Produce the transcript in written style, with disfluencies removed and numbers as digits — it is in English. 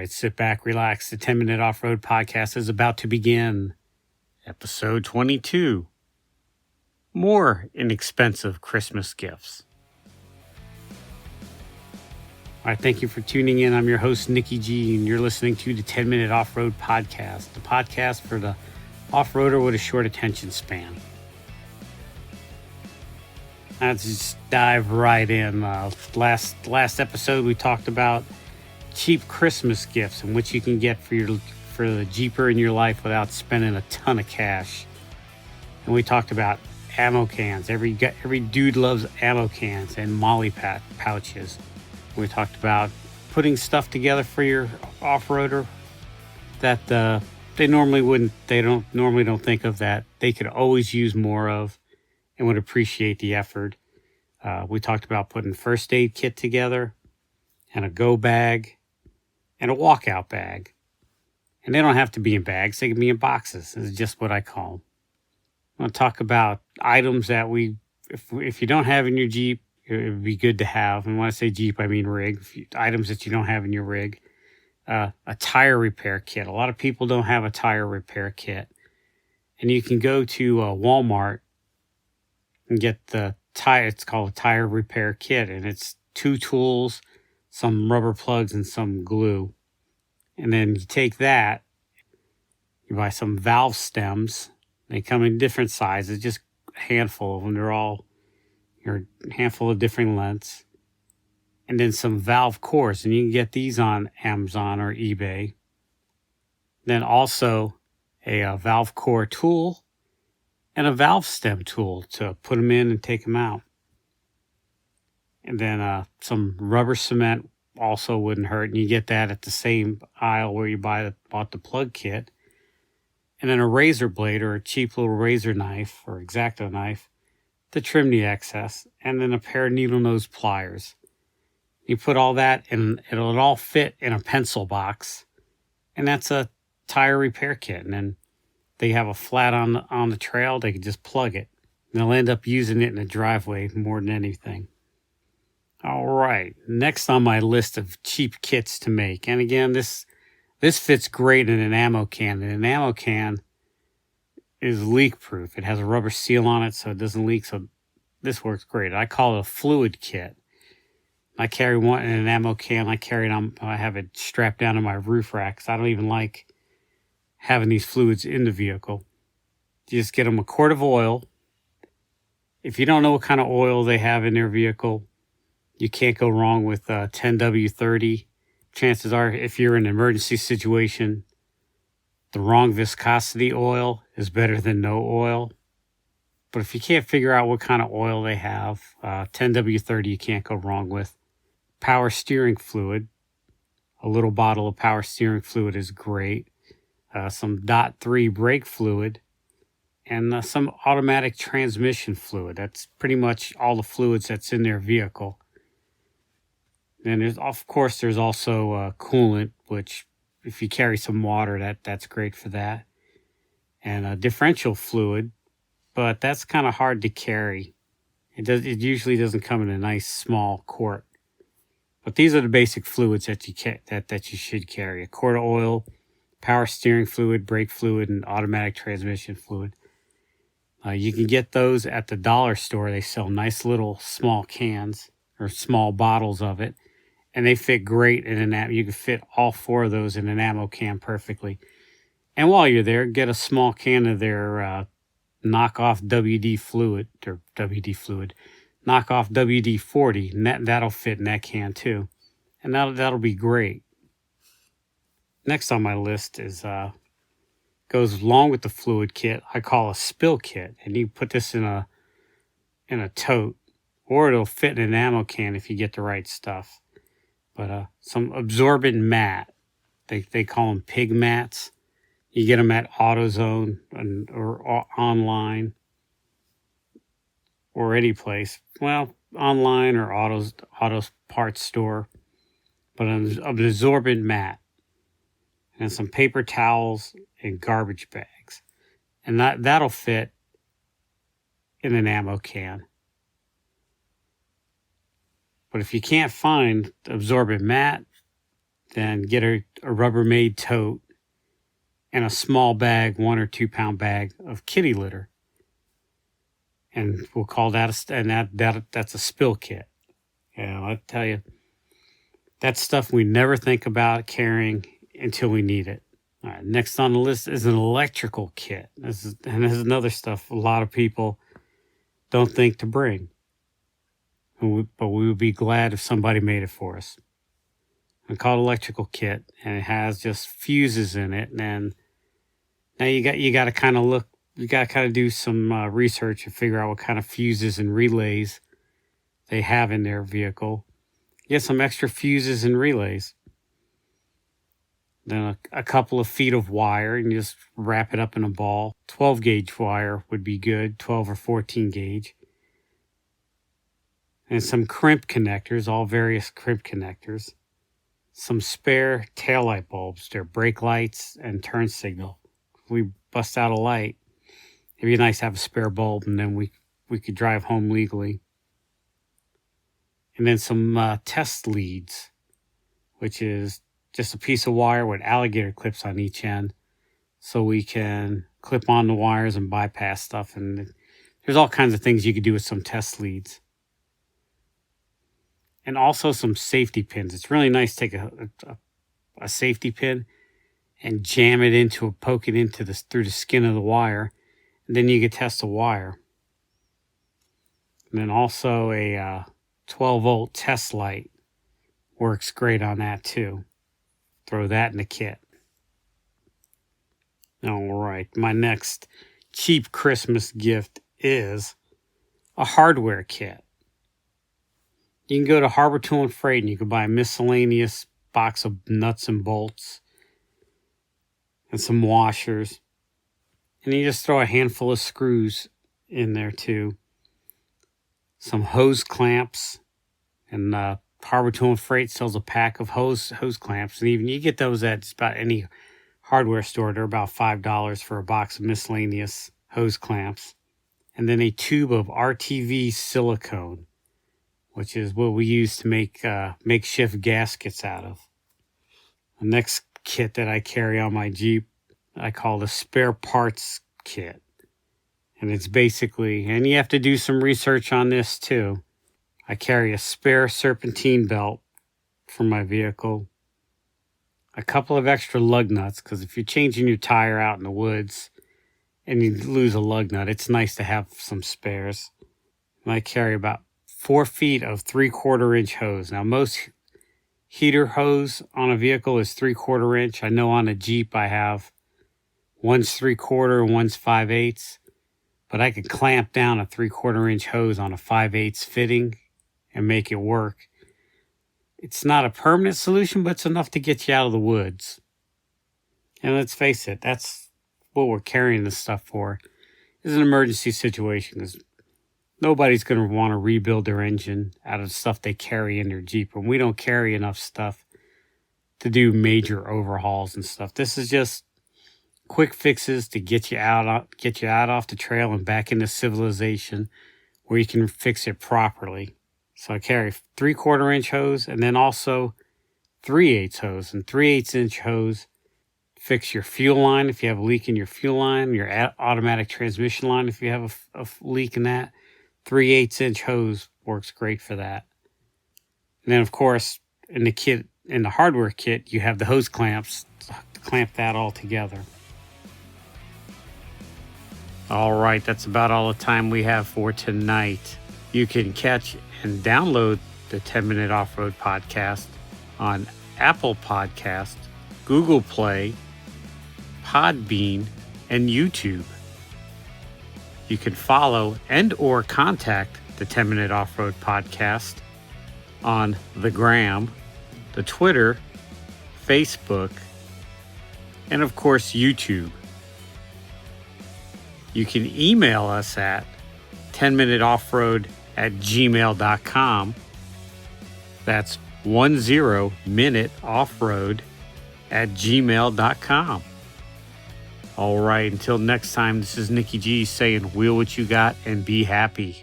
right, sit back, relax. The 10-Minute Off-Road Podcast is about to begin. Episode 22. More inexpensive Christmas gifts. All right, thank you for tuning in. I'm your host, Nikki G, and you're listening to the 10-Minute Off-Road Podcast, the podcast for the off-roader with a short attention span. Let's just dive right in. Last episode, we talked about cheap Christmas gifts and what you can get for the Jeeper in your life without spending a ton of cash. And we talked about ammo cans. Every dude loves ammo cans and molly pouches. We talked about putting stuff together for your off-roader that they don't normally think of, that they could always use more of and would appreciate the effort. We talked about putting first aid kit together and a go bag and a walkout bag. And they don't have to be in bags. They can be in boxes. This is just what I call them. I'm going to talk about items that if you don't have in your Jeep, it would be good to have. And when I say Jeep, I mean rig. Items that you don't have in your rig. A tire repair kit. A lot of people don't have a tire repair kit. And you can go to Walmart and get the tire. It's called a tire repair kit. And it's 2 tools, some rubber plugs, and some glue. And then you take that, you buy some valve stems. They come in different sizes, just a handful of them. They're all a handful of different lengths. And then some valve cores, and you can get these on Amazon or eBay. Then also a valve core tool and a valve stem tool to put them in and take them out. And then some rubber cement also wouldn't hurt, and you get that at the same aisle where you bought the plug kit. And then a razor blade or a cheap little razor knife or X-Acto knife to trim the excess, and then a pair of needle nose pliers. You put all that in, it'll all fit in a pencil box, and that's a tire repair kit. And then they have a flat on the trail, they can just plug it. And they'll end up using it in the driveway more than anything. All right, next on my list of cheap kits to make. And again, this fits great in an ammo can. And an ammo can is leak proof. It has a rubber seal on it so it doesn't leak. So this works great. I call it a fluid kit. I carry one in an ammo can. I have it strapped down to my roof rack because I don't even like having these fluids in the vehicle. You just get them a quart of oil. If you don't know what kind of oil they have in their vehicle, you can't go wrong with 10W30. Chances are, if you're in an emergency situation, the wrong viscosity oil is better than no oil. But if you can't figure out what kind of oil they have, 10W30 you can't go wrong with. Power steering fluid. A little bottle of power steering fluid is great. Some .3 brake fluid. And some automatic transmission fluid. That's pretty much all the fluids that's in their vehicle. And there's also coolant, which if you carry some water, that's great for that. And a differential fluid, but that's kind of hard to carry. It usually doesn't come in a nice small quart. But these are the basic fluids that you should carry: a quart of oil, power steering fluid, brake fluid, and automatic transmission fluid. You can get those at the dollar store. They sell nice little small cans or small bottles of it. And they fit great in an ammo. You can fit all 4 of those in an ammo can perfectly. And while you're there, get a small can of their knockoff WD fluid, knockoff WD-40. And that'll fit in that can too. And that'll be great. Next on my list is goes along with the fluid kit. I call a spill kit, and you put this in a tote, or it'll fit in an ammo can if you get the right stuff. But some absorbent mat. They call them pig mats. You get them at AutoZone or online or any place. Well, online or auto parts store. But an absorbent mat. And some paper towels and garbage bags. And that'll fit in an ammo can. But if you can't find the absorbent mat, then get a Rubbermaid tote and a small bag, 1 or 2 pound bag of kitty litter. And we'll call that that's a spill kit. I tell you, that's stuff we never think about carrying until we need it. All right, next on the list is an electrical kit. This is another stuff a lot of people don't think to bring. But we would be glad if somebody made it for us. It's called electrical kit, and it has just fuses in it. And now you got to kind of look. You got to kind of do some research and figure out what kind of fuses and relays they have in their vehicle. Get some extra fuses and relays. Then a couple of feet of wire, and you just wrap it up in a ball. 12 gauge wire would be good, 12 or 14 gauge. And some crimp connectors, all various crimp connectors. Some spare taillight bulbs. They're brake lights and turn signal. If we bust out a light, it'd be nice to have a spare bulb, and then we could drive home legally. And then some test leads, which is just a piece of wire with alligator clips on each end, so we can clip on the wires and bypass stuff. And there's all kinds of things you could do with some test leads. And also some safety pins. It's really nice to take a safety pin and jam it poke it through the skin of the wire. And then you can test the wire. And then also a 12 volt test light works great on that too. Throw that in the kit. All right, my next cheap Christmas gift is a hardware kit. You can go to Harbor Tool and Freight and you can buy a miscellaneous box of nuts and bolts and some washers. And you just throw a handful of screws in there too. Some hose clamps. And Harbor Tool and Freight sells a pack of hose clamps. And even you get those at just about any hardware store. They're about $5 for a box of miscellaneous hose clamps. And then a tube of RTV silicone, which is what we use to make makeshift gaskets out of. The next kit that I carry on my Jeep, I call the spare parts kit. And it's basically, and you have to do some research on this too. I carry a spare serpentine belt for my vehicle, a couple of extra lug nuts, because if you're changing your tire out in the woods and you lose a lug nut, it's nice to have some spares. And I carry about 4 feet of 3/4 inch hose. Now, most heater hose on a vehicle is 3/4 inch. I know on a Jeep I have one's 3/4 and one's 5/8, but I could clamp down a 3/4 inch hose on a 5/8 fitting and make it work. It's not a permanent solution, but it's enough to get you out of the woods. And let's face it, that's what we're carrying this stuff for. It's an emergency situation, because nobody's going to want to rebuild their engine out of stuff they carry in their Jeep. And we don't carry enough stuff to do major overhauls and stuff. This is just quick fixes to get you out off the trail and back into civilization where you can fix it properly. So I carry 3/4 inch hose and then also 3/8 hose. And 3/8 inch hose fix your fuel line if you have a leak in your fuel line, your automatic transmission line if you have a leak in that. 3/8 inch hose works great for that. And then of course in the hardware kit you have the hose clamps to clamp that all together. All right, that's about all the time we have for tonight. You can catch and download the 10-Minute Off-Road Podcast on Apple Podcast, Google Play, Podbean, and YouTube. You can follow and or contact the 10-Minute Off-Road Podcast on the Gram, the Twitter, Facebook, and of course YouTube. You can email us at 10minuteoffroad@gmail.com. That's 10minuteoffroad@gmail.com. All right, until next time, this is Nikki G saying, wheel what you got and be happy.